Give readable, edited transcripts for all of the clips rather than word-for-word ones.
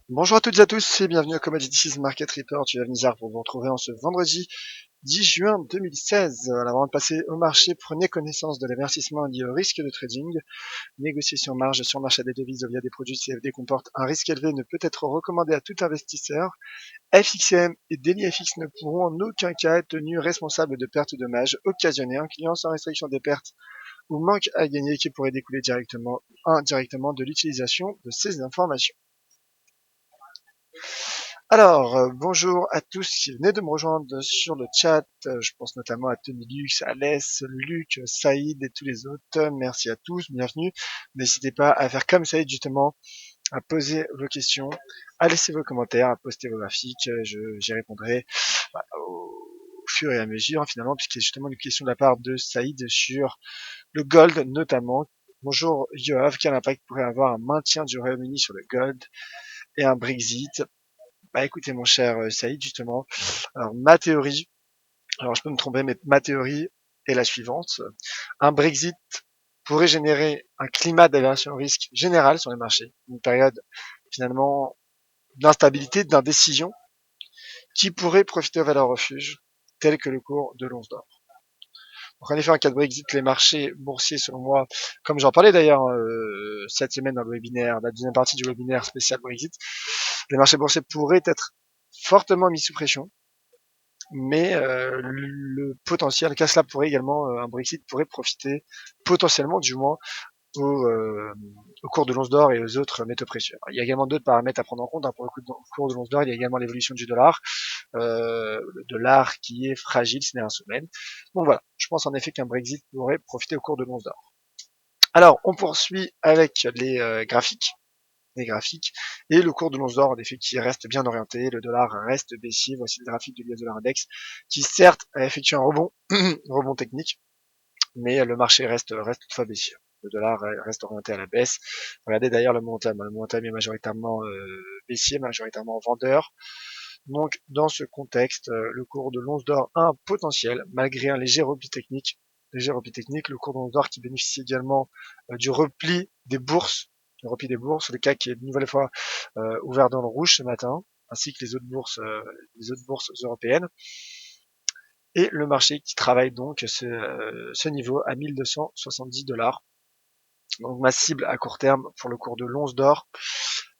Bonjour à toutes et à tous et bienvenue au Commodities Market Report. Je suis Nizar pour vous retrouver en ce vendredi 10 juin 2016. Alors, avant de passer au marché, prenez connaissance de l'avertissement lié au risque de trading. Négocier sur marge sur le marché des devises via des produits CFD comporte un risque élevé et ne peut être recommandé à tout investisseur. FXM et DailyFX ne pourront en aucun cas être tenus responsables de pertes ou dommages occasionnés à un client sans restriction des pertes ou manque à gagner qui pourrait découler directement ou indirectement de l'utilisation de ces informations. Alors, bonjour à tous qui venez de me rejoindre sur le chat. Je pense notamment à Tony Lux, Alès, Luc, Saïd et tous les autres. Merci à tous, bienvenue. N'hésitez pas à faire comme Saïd justement, à poser vos questions, à laisser vos commentaires, à poster vos graphiques. J'y répondrai au fur et à mesure finalement, puisqu'il y a justement une question de la part de Saïd sur le gold notamment. Bonjour Yoav, quel impact pourrait avoir un maintien du Royaume-Uni sur le gold et un Brexit? Bah écoutez mon cher Saïd, justement, alors ma théorie, alors je peux me tromper, mais ma théorie est la suivante. Un Brexit pourrait générer un climat d'aversion au risque général sur les marchés, une période finalement d'instabilité, d'indécision, qui pourrait profiter aux valeurs refuges, telles que le cours de l'once d'or. Donc en effet, en cas de Brexit, les marchés boursiers, selon moi, comme j'en parlais d'ailleurs cette semaine dans le webinaire, la deuxième partie du webinaire spécial Brexit, les marchés boursiers pourraient être fortement mis sous pression, mais le potentiel, car cela pourrait également, un Brexit pourrait profiter potentiellement du moins au cours de l'once d'or et aux autres métaux précieux. Il y a également d'autres paramètres à prendre en compte pour le cours de l'once d'or. Il y a également l'évolution du dollar, le dollar qui est fragile ces dernières semaines. Donc voilà, je pense en effet qu'un Brexit pourrait profiter au cours de l'once d'or. Alors, on poursuit avec les graphiques et le cours de l'once d'or en effet qui reste bien orienté, le dollar reste baissier. Voici le graphique du US dollar index qui certes a effectué un rebond rebond technique, mais le marché reste toutefois baissier. Le dollar reste orienté à la baisse. Regardez d'ailleurs le momentum. Le momentum est majoritairement baissier, majoritairement vendeur. Donc dans ce contexte, le cours de l'once d'or a un potentiel malgré un léger repli technique. Le cours de l'once d'or qui bénéficie également du repli des bourses. Le CAC qui est une nouvelle fois ouvert dans le rouge ce matin, ainsi que les autres bourses européennes. Et le marché qui travaille donc ce niveau à 1270 $. Donc ma cible à court terme pour le cours de l'once d'or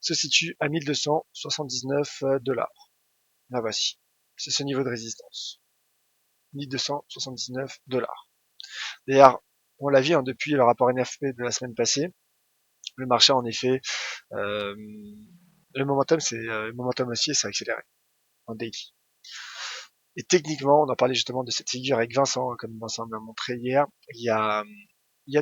se situe à 1279 $. La voici. C'est ce niveau de résistance. 1279 $. D'ailleurs, on l'a vu depuis le rapport NFP de la semaine passée, le marché en effet, le momentum aussi s'est accéléré en daily. Et techniquement, on en parlait justement de cette figure avec Vincent, comme Vincent m'a montré hier, il y a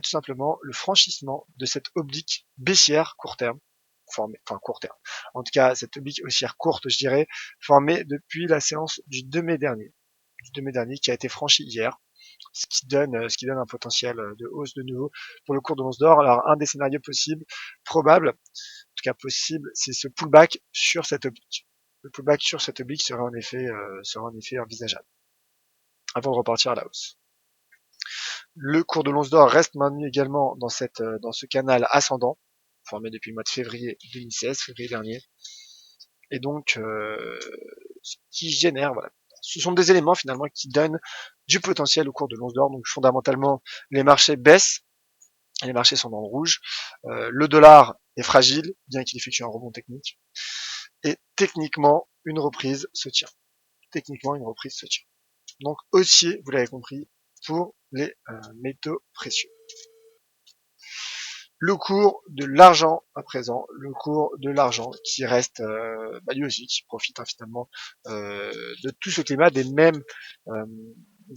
tout simplement le franchissement de cette oblique baissière court terme, court terme. En tout cas, cette oblique haussière courte, je dirais, formée depuis la séance du 2 mai dernier, qui a été franchie hier, ce qui donne un potentiel de hausse de nouveau pour le cours de l'once d'or. Alors, un des scénarios possibles, probable, en tout cas possible, c'est ce pullback sur cette oblique. Le pullback sur cette oblique serait en effet envisageable avant de repartir à la hausse. Le cours de l'once d'or reste maintenu également dans ce canal ascendant, formé depuis le mois de février 2016, février dernier. Et donc, ce qui génère, voilà. Ce sont des éléments finalement qui donnent du potentiel au cours de l'once d'or. Donc fondamentalement, les marchés baissent, les marchés sont dans le rouge. Le dollar est fragile, bien qu'il effectue un rebond technique. Et techniquement, une reprise se tient. Donc haussier, vous l'avez compris, pour les métaux précieux. Le cours de l'argent à présent, le cours de l'argent qui reste lui aussi, qui profite finalement de tout ce climat, des mêmes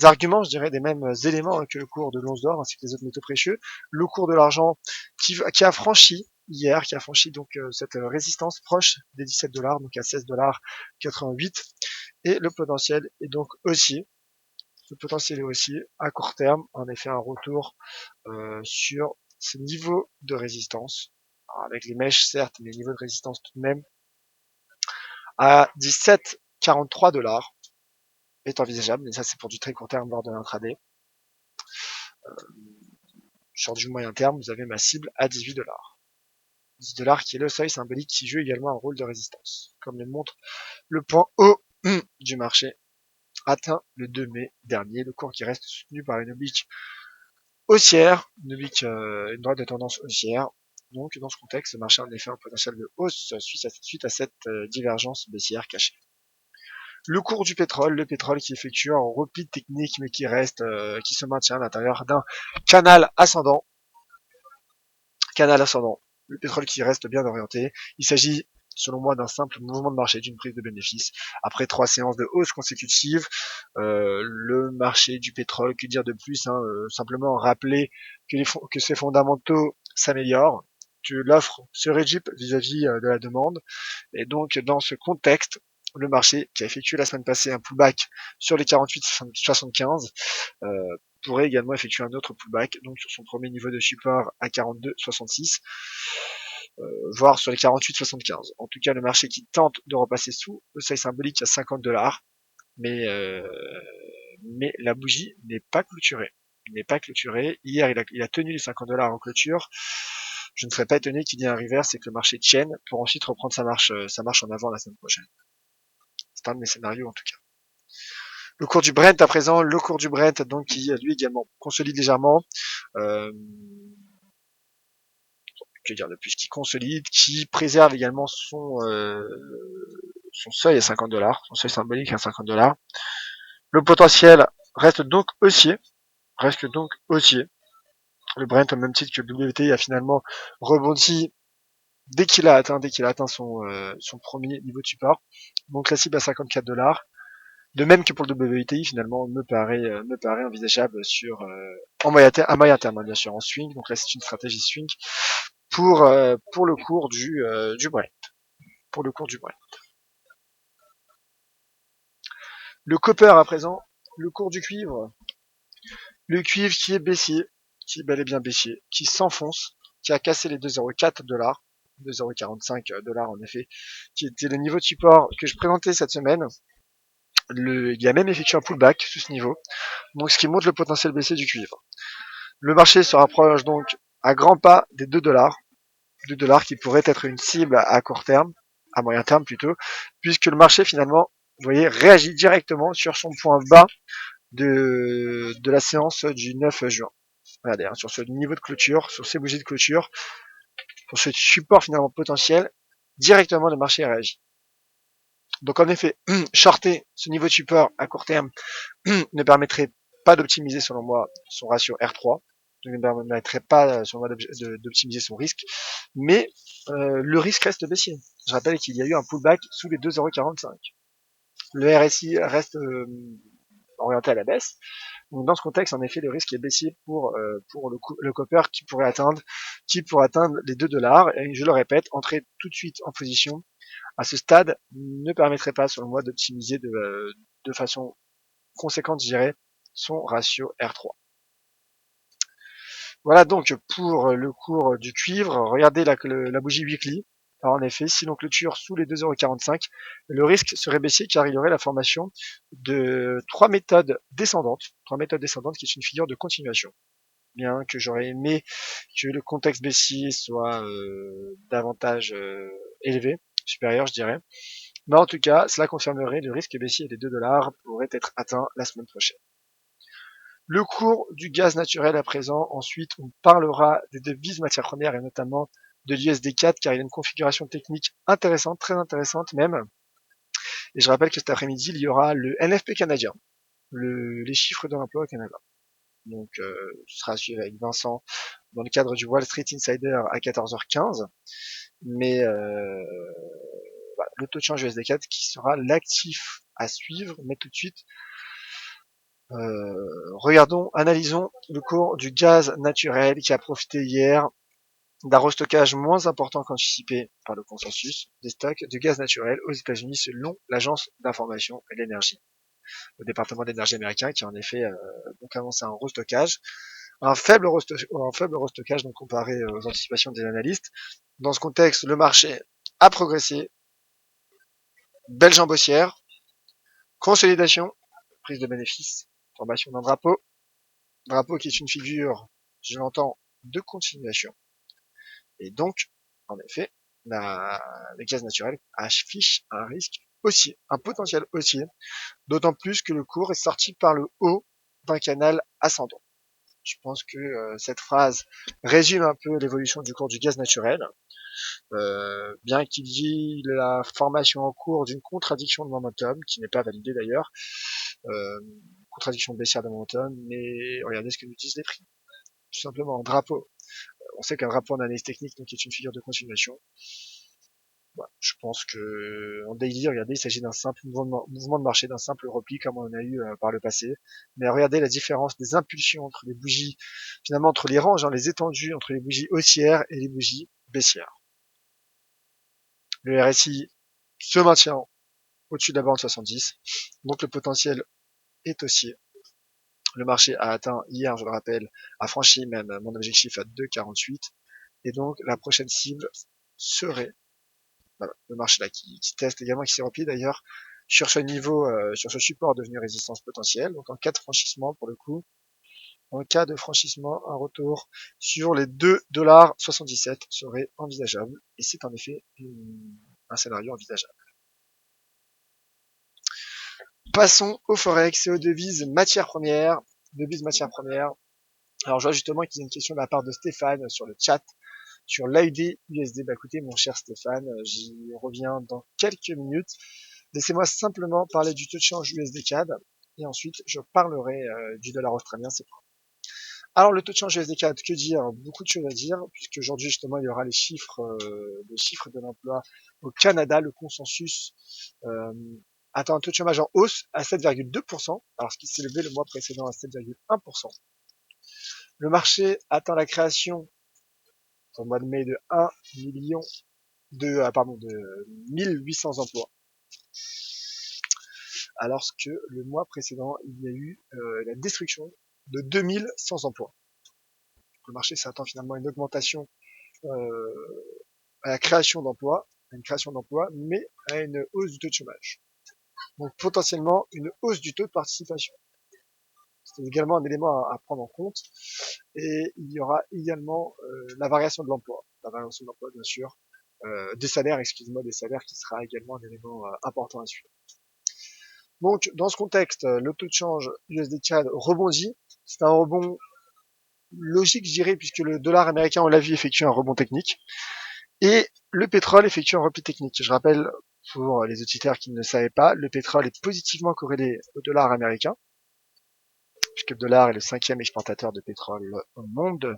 arguments, je dirais, des mêmes éléments que le cours de l'once d'or ainsi que les autres métaux précieux. Le cours de l'argent qui a franchi hier, qui a franchi donc cette résistance proche des 17 $, donc à 16,88 $, et le potentiel est donc haussier. Le potentiel est haussier à court terme, en effet un retour sur ce niveau de résistance, alors avec les mèches certes, mais les niveaux de résistance tout de même, à 17,43 $ est envisageable, mais ça c'est pour du très court terme lors de l'intraday. Sur du moyen terme, vous avez ma cible à 18 $. $10 qui est le seuil symbolique qui joue également un rôle de résistance. Comme le montre le point haut du marché, atteint le 2 mai dernier, le cours qui reste soutenu par une oblique haussière, une droite de tendance haussière. Donc, dans ce contexte, le marché a en effet un potentiel de hausse suite à cette divergence baissière cachée. Le cours du pétrole, le pétrole qui effectue un repli technique mais qui reste, qui se maintient à l'intérieur d'un canal ascendant. Le pétrole qui reste bien orienté. Il s'agit, selon moi, d'un simple mouvement de marché, d'une prise de bénéfice. Après 3 séances de hausse consécutives, le marché du pétrole, que dire de plus, hein, simplement rappeler que ses fondamentaux s'améliorent, que l'offre se réduit vis-à-vis de la demande. Et donc, dans ce contexte, le marché qui a effectué la semaine passée un pullback sur les 48,75 pourrait également effectuer un autre pullback, donc sur son premier niveau de support à 42,66, voire sur les 48,75. En tout cas, le marché qui tente de repasser sous le seuil symbolique à $50, mais la bougie n'est pas clôturée. Hier, il a tenu les $50 en clôture. Je ne serais pas étonné qu'il y ait un reverse et que le marché tienne pour ensuite reprendre sa marche en avant la semaine prochaine. C'est un de mes scénarios en tout cas. Le cours du Brent à présent, donc qui lui également consolide légèrement. Que dire de plus, qui consolide, qui préserve également son seuil à $50, son seuil symbolique à $50. Le potentiel reste donc haussier. Le Brent, au même titre que le WTI, a finalement rebondi dès qu'il a atteint son premier niveau de support. Donc la cible à $54. De même que pour le WTI, finalement, me paraît envisageable à moyen terme, bien sûr, en swing. Donc là, c'est une stratégie swing pour le cours du Brent. Pour le cours du Brent. Le copper à présent, le cours du cuivre. Le cuivre qui est baissier, qui est bel et bien baissier, qui s'enfonce, qui a cassé les $2,04, $2,45 en effet, qui était le niveau de support que je présentais cette semaine. Il a même effectué un pullback sous ce niveau, donc ce qui montre le potentiel baissier du cuivre. Le marché se rapproche donc à grands pas des $2, $2 qui pourrait être une cible à court terme, à moyen terme plutôt, puisque le marché finalement, vous voyez, réagit directement sur son point bas de la séance du 9 juin. Regardez, hein, sur ce niveau de clôture, sur ces bougies de clôture, sur ce support finalement potentiel, directement le marché réagit. Donc en effet, shorter ce niveau de support à court terme ne permettrait pas d'optimiser selon moi son ratio R3, ne permettrait pas selon moi d'optimiser son risque, mais le risque reste baissier. Je rappelle qu'il y a eu un pullback sous les 2,45 €. Le RSI reste orienté à la baisse. Donc dans ce contexte, en effet, le risque est baissier pour le copper qui pourrait atteindre les $2. Et je le répète, entrer tout de suite en position à ce stade ne permettrait pas, selon moi, d'optimiser de façon conséquente, je dirais, son ratio R3. Voilà donc pour le cours du cuivre. Regardez la bougie weekly. Alors en effet, si l'on clôture sous les 2,45 €, le risque serait baissier car il y aurait la formation de trois méthodes descendantes qui est une figure de continuation. Bien que j'aurais aimé que le contexte baissier soit davantage élevé, supérieur je dirais. Mais en tout cas, cela confirmerait le risque baissier des $2 pourrait être atteint la semaine prochaine. Le cours du gaz naturel à présent. Ensuite, on parlera des devises matières premières et notamment de l'USD4 car il a une configuration technique intéressante, très intéressante même. Et je rappelle que cet après-midi, il y aura le NFP canadien, les chiffres de l'emploi au Canada. Donc, ce sera à suivre avec Vincent dans le cadre du Wall Street Insider à 14h15. Mais voilà, le taux de change USD4 qui sera l'actif à suivre. Mais tout de suite, analysons le cours du gaz naturel qui a profité hier d'un restockage moins important qu'anticipé par le consensus des stocks de gaz naturel aux États-Unis selon l'agence d'information et l'énergie, le département d'énergie américain qui a en effet donc annoncé un faible restockage donc comparé aux anticipations des analystes. Dans ce contexte, le marché a progressé, belle jambe haussière, consolidation, prise de bénéfices, formation d'un drapeau qui est une figure, je l'entends, de continuation. Et donc, en effet, le gaz naturel affiche un risque haussier, un potentiel haussier, d'autant plus que le cours est sorti par le haut d'un canal ascendant. Je pense que cette phrase résume un peu l'évolution du cours du gaz naturel, bien qu'il y ait la formation en cours d'une contradiction de momentum, qui n'est pas validée d'ailleurs, contradiction baissière de momentum, mais regardez ce que nous disent les prix. Tout simplement, drapeau. On sait qu'un drapeau en analyse technique donc est une figure de continuation. Voilà, je pense que en daily, regardez, il s'agit d'un simple mouvement de marché, d'un simple repli comme on en a eu par le passé. Mais regardez la différence des impulsions entre les bougies, finalement entre les ranges, les étendues entre les bougies haussières et les bougies baissières. Le RSI se maintient au-dessus de la borne 70, donc le potentiel est haussier. Le marché a atteint hier, je le rappelle, a franchi même mon objectif à 2,48, et donc la prochaine cible serait voilà, le marché là qui teste également, qui s'est repli d'ailleurs sur ce niveau, sur ce support devenu résistance potentielle. Donc en cas de franchissement, pour le coup, en cas de franchissement, un retour sur les 2,77$ serait envisageable. Et c'est en effet un scénario envisageable. Passons au Forex et aux devises matières premières. Devises matières premières. Alors je vois justement qu'il y a une question de la part de Stéphane sur le chat sur l'AUD USD. Bah écoutez mon cher Stéphane, j'y reviens dans quelques minutes. Laissez-moi simplement parler du taux de change USD CAD et ensuite je parlerai du dollar australien. C'est pas. Alors le taux de change USD CAD, que dire? Beaucoup de choses à dire puisque aujourd'hui justement il y aura les chiffres de l'emploi au Canada, le consensus atteint un taux de chômage en hausse à 7,2%, alors ce qui s'est levé le mois précédent à 7,1%. Le marché atteint la création au mois de mai de 1 million de 1800 emplois. Alors que le mois précédent, il y a eu la destruction de 2100 emplois. Le marché s'attend finalement à une augmentation, à la création d'emplois, mais à une hausse du taux de chômage. Donc potentiellement une hausse du taux de participation. C'est également un élément à prendre en compte. Et il y aura également la variation de l'emploi. La variation de l'emploi, bien sûr. Des salaires qui sera également un élément important à suivre. Donc, dans ce contexte, le taux de change USD-CAD rebondit. C'est un rebond logique, je dirais, puisque le dollar américain, on l'a vu, effectue un rebond technique. Et le pétrole effectue un repli technique. Je rappelle, pour les auditeurs qui ne le savaient pas, le pétrole est positivement corrélé au dollar américain, puisque le dollar est le 5e exportateur de pétrole au monde.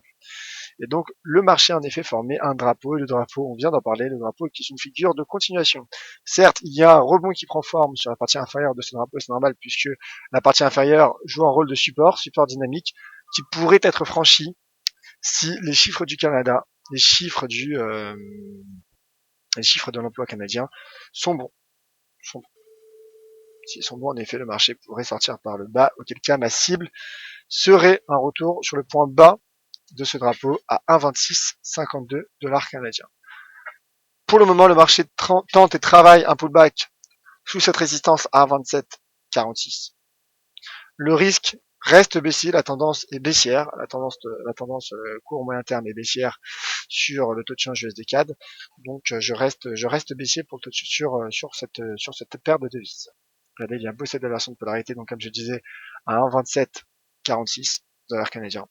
Et donc, le marché a en effet formé un drapeau, et le drapeau, on vient d'en parler, le drapeau qui est une figure de continuation. Certes, il y a un rebond qui prend forme sur la partie inférieure de ce drapeau, c'est normal, puisque la partie inférieure joue un rôle de support dynamique, qui pourrait être franchi si les chiffres du Canada, les chiffres de l'emploi canadien sont bons. S'ils sont bons, en effet, le marché pourrait sortir par le bas, auquel cas ma cible serait un retour sur le point bas de ce drapeau à 1,2652 $ canadiens. Pour le moment, le marché tente et travaille un pullback sous cette résistance à 27,46. Le risque reste baissier, la tendance est baissière, la tendance court moyen terme est baissière sur le taux de change USD CAD. Donc je reste baissier pour le taux sur cette paire de devises. Regardez, il y a un beau set d'inversion de polarité, donc comme je disais, à 1,2746 $ canadiens.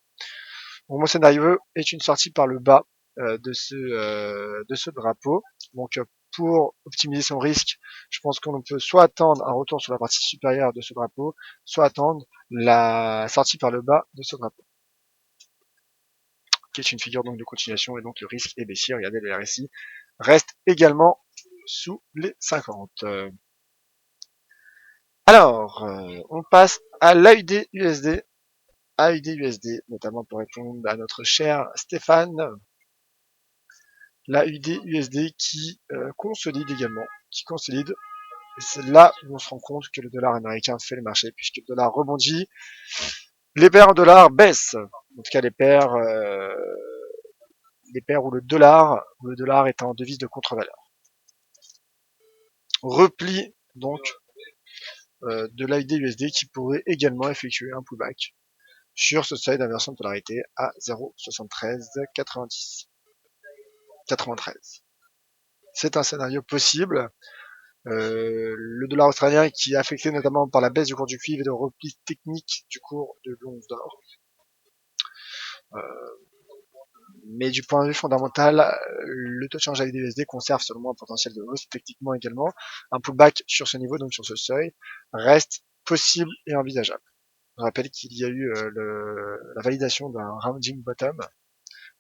Mon scénario est une sortie par le bas de ce drapeau. Donc pour optimiser son risque, je pense qu'on peut soit attendre un retour sur la partie supérieure de ce drapeau, soit attendre la sortie par le bas de ce drapeau, qui est une figure donc de continuation, et donc le risque est baissier. Regardez, le RSI reste également sous les 50. Alors, on passe à l'AUD USD. AUD USD, notamment pour répondre à notre cher Stéphane. La UD USD qui consolide également, qui consolide. Et c'est là où on se rend compte que le dollar américain fait le marché, puisque le dollar rebondit, les paires en dollars baissent. En tout cas, les paires où le dollar est en devise de contre-valeur. Repli donc de l'AUD USD qui pourrait également effectuer un pullback sur ce seuil d'inversion de polarité à 0,7390. 93. C'est un scénario possible. Le dollar australien qui est affecté notamment par la baisse du cours du cuivre et de repli technique du cours de l'once d'or. Mais du point de vue fondamental, le taux de change AUD-USD conserve seulement un potentiel de hausse techniquement également. Un pullback sur ce niveau, donc sur ce seuil, reste possible et envisageable. Je rappelle qu'il y a eu la validation d'un rounding bottom,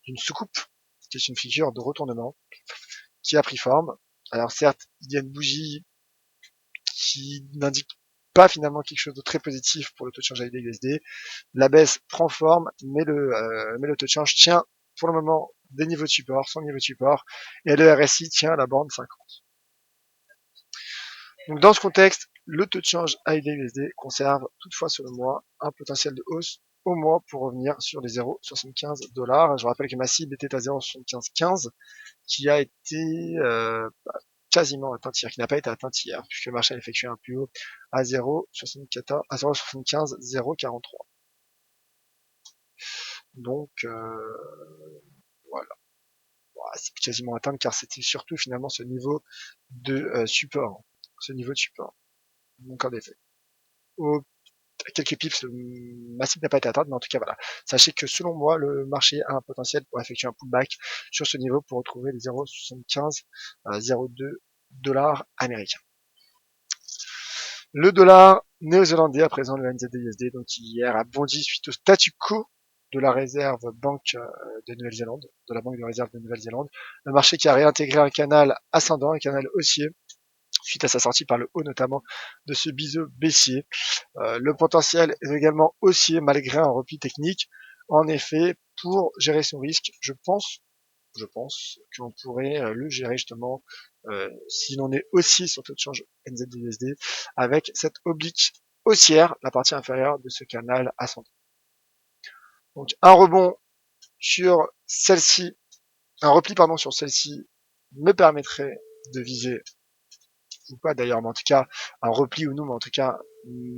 d'une soucoupe, qui est une figure de retournement, qui a pris forme. Alors certes, il y a une bougie qui n'indique pas finalement quelque chose de très positif pour le taux de change AUD-USD. La baisse prend forme, mais le taux de change tient pour le moment des niveaux de support, son niveau de support, et le RSI tient la bande 50. Donc dans ce contexte, le taux de change AUD-USD conserve toutefois selon moi un potentiel de hausse au moins pour revenir sur les 0,75 $. Je rappelle que ma cible était à 0,7515 qui a été quasiment atteint hier, qui n'a pas été atteint hier, puisque le marché a effectué un plus haut à 0,74, à 0,75, 0,43. Donc voilà, c'est quasiment atteint car c'était surtout finalement ce niveau de support, Donc en effet, quelques pips, ma cible n'a pas été atteinte, mais en tout cas voilà. Sachez que selon moi, le marché a un potentiel pour effectuer un pullback sur ce niveau pour retrouver les 0,75 à 0,2 $ américains. Le dollar néo-zélandais à présent, le NZD-USD, donc hier a bondi suite au statu quo de la réserve banque de Nouvelle-Zélande, de la banque de réserve de Nouvelle-Zélande. Le marché qui a réintégré un canal ascendant, un canal haussier, suite à sa sortie par le haut notamment de ce biseau baissier. Le potentiel est également haussier malgré un repli technique. En effet, pour gérer son risque, je pense qu'on pourrait le gérer justement si l'on est haussier sur taux de change NZD-USD avec cette oblique haussière, la partie inférieure de ce canal ascendant. Donc un rebond sur celle-ci, un repli pardon sur celle-ci me permettrait de viser ou pas d'ailleurs, mais en tout cas un repli ou non, mais en tout cas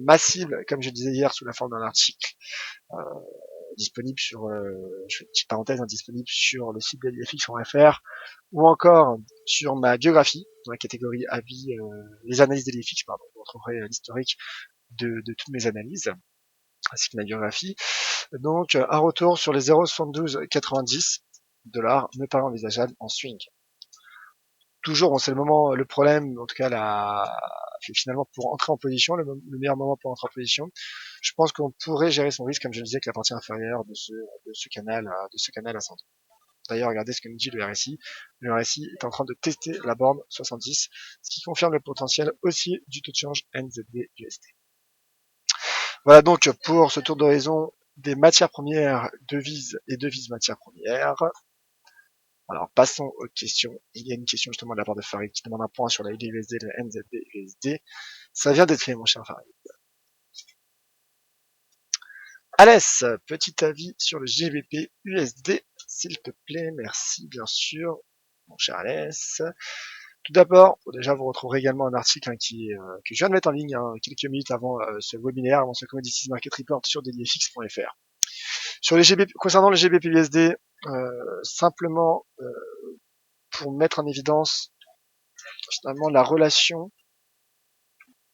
ma cible, comme je disais hier sous la forme d'un article disponible sur, je fais une petite parenthèse, disponible sur le site d'LFX.fr ou encore sur ma biographie, dans la catégorie avis, les analyses d'LFX, pardon, vous retrouverez l'historique de toutes mes analyses, ainsi que ma biographie. Donc un retour sur les 0,7290 $ me paraît envisageable en swing. Toujours, bon, c'est le moment, le problème, en tout cas finalement pour entrer en position, le meilleur moment pour entrer en position. Je pense qu'on pourrait gérer son risque, comme je le disais, avec la partie inférieure de ce canal ascendant. D'ailleurs, regardez ce que nous dit le RSI. Le RSI est en train de tester la borne 70, ce qui confirme le potentiel haussier du taux de change NZD-USD. Voilà donc pour ce tour d'horizon des matières premières, devises et devises matières premières. Alors passons aux questions. Il y a une question justement de la part de Farid qui demande un point sur la USD et la NZD-USD. Ça vient d'être fait, mon cher Farid. Alès, petit avis sur le GBP USD, s'il te plaît, merci bien sûr, mon cher Alès. Tout d'abord, déjà vous retrouverez également un article que je viens de mettre en ligne quelques minutes avant ce webinaire, avant ce Commodities Market Report sur dailyfx.fr. Sur les GBP, concernant le GBP USD, simplement pour mettre en évidence finalement la relation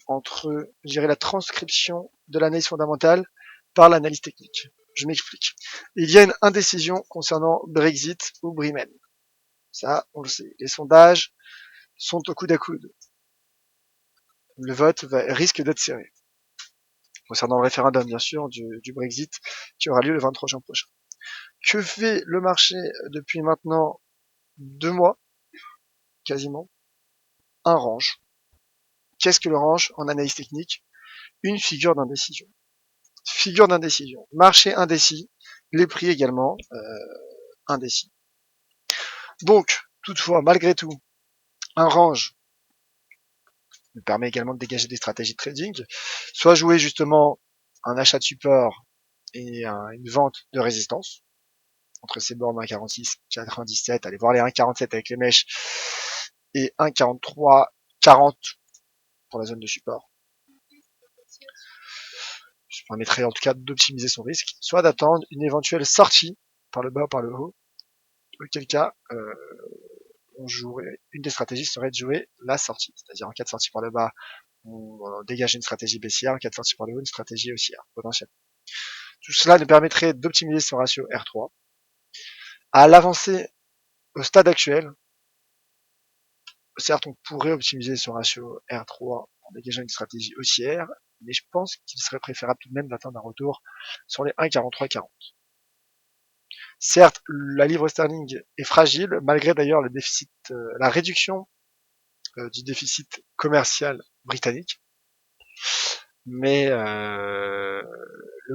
entre, je dirais, la transcription de l'analyse fondamentale par l'analyse technique. Je m'explique. Il y a une indécision concernant Brexit ou Bremen. Ça, on le sait. Les sondages sont au coude à coude. Le vote risque d'être serré. Concernant le référendum, bien sûr, du Brexit, qui aura lieu le 23 juin prochain. Que fait le marché depuis maintenant 2 mois, quasiment? Un range. Qu'est-ce que le range en analyse technique? Une figure d'indécision. Figure d'indécision. Marché indécis, les prix également indécis. Donc, toutefois, malgré tout, un range me permet également de dégager des stratégies de trading, soit jouer justement un achat de support et une vente de résistance entre ces bornes 1,46, 97, allez voir les 1,47 avec les mèches et 1,43, 40 pour la zone de support. Je permettrait en tout cas d'optimiser son risque, soit d'attendre une éventuelle sortie par le bas ou par le haut, auquel cas une des stratégies serait de jouer la sortie. C'est-à-dire en cas de sortie par le bas, on dégage une stratégie baissière, en cas de sortie par le haut, une stratégie haussière, potentiellement. Tout cela nous permettrait d'optimiser son ratio R3. À l'avancée, au stade actuel, certes, on pourrait optimiser son ratio R3 en dégageant une stratégie haussière, mais je pense qu'il serait préférable tout de même d'attendre un retour sur les 1,4340. Certes, la livre sterling est fragile, malgré d'ailleurs le déficit, la réduction du déficit commercial britannique, mais le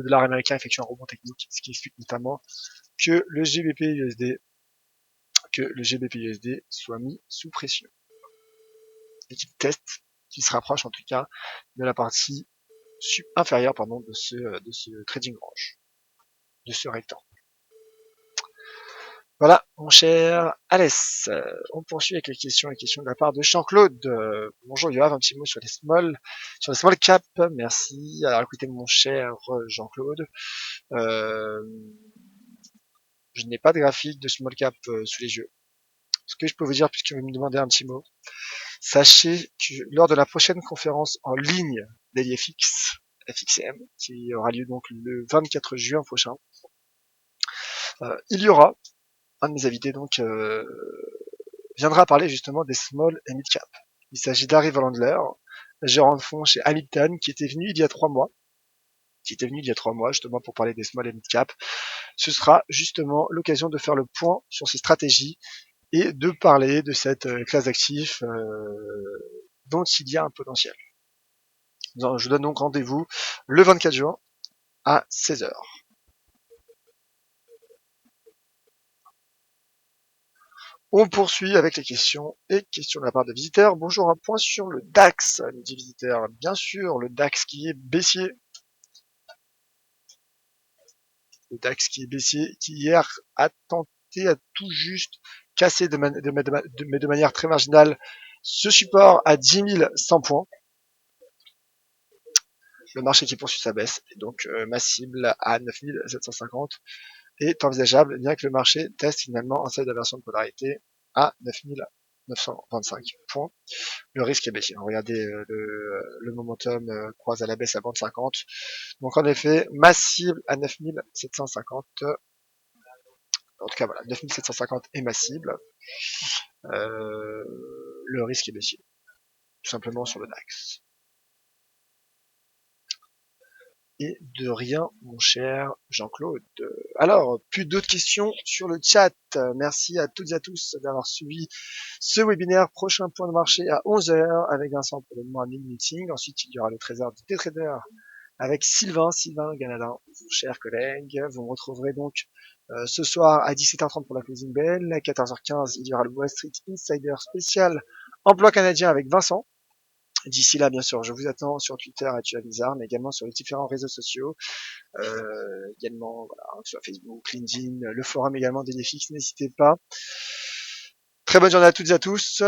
dollar américain effectue un rebond technique, ce qui explique notamment que le GBP/USD soit mis sous pression et qu'il teste, qu'il se rapproche en tout cas de la partie inférieure de ce trading range, de ce rectangle. Voilà, mon cher Alès. On poursuit avec les questions de la part de Jean-Claude. Bonjour Yoav, un petit mot sur les small cap. Merci. Alors écoutez, mon cher Jean-Claude, je n'ai pas de graphique de small cap sous les yeux. Ce que je peux vous dire, puisque vous me demandez un petit mot, sachez que lors de la prochaine conférence en ligne d'ElieFX, FXM, qui aura lieu donc le 24 juin prochain, il y aura un de mes invités donc viendra parler justement des small et mid cap. Il s'agit d'Harry Vollandler, gérant de fonds chez Hamilton, qui était venu il y a 3 mois, justement pour parler des small et mid cap. Ce sera justement l'occasion de faire le point sur ses stratégies et de parler de cette classe d'actifs dont il y a un potentiel. Je vous donne donc rendez-vous le 24 juin à 16h. On poursuit avec les questions de la part de visiteurs. Bonjour, un point sur le DAX, nous dit visiteur. Bien sûr, le DAX qui est baissier. Le DAX qui est baissier, qui hier a tenté à tout juste casser mais de manière très marginale ce support à 10 100 points. Le marché qui poursuit sa baisse, et donc ma cible à 9 750 est envisageable, bien que le marché teste finalement un seuil d'inversion de polarité à 9 925 points. Le risque est baissier. Regardez, le momentum croise à la baisse à bande 50. Donc en effet, ma cible à 9 750. En tout cas, voilà, 9 750 est ma cible. Le risque est baissier. Tout simplement sur le DAX. Et de rien, mon cher Jean-Claude. Alors, plus d'autres questions sur le chat. Merci à toutes et à tous d'avoir suivi ce webinaire. Prochain point de marché à 11h avec Vincent pour le morning meeting. Ensuite, il y aura le trésor du T-Trader avec Sylvain Ganadin, mon cher collègue. Vous me retrouverez donc ce soir à 17h30 pour la closing bell. À 14h15, il y aura le Wall Street Insider spécial emploi canadien avec Vincent. D'ici là, bien sûr, je vous attends sur Twitter @tuavizard, mais également sur les différents réseaux sociaux, également voilà, sur Facebook, LinkedIn, le forum également d'ElieFX, n'hésitez pas. Très bonne journée à toutes et à tous.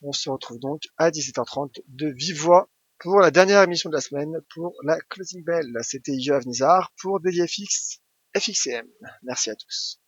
On se retrouve donc à 17h30 de vive voix pour la dernière émission de la semaine pour la closing bell. C'était Yoav Nizar pour ElieFX FXCM. Merci à tous.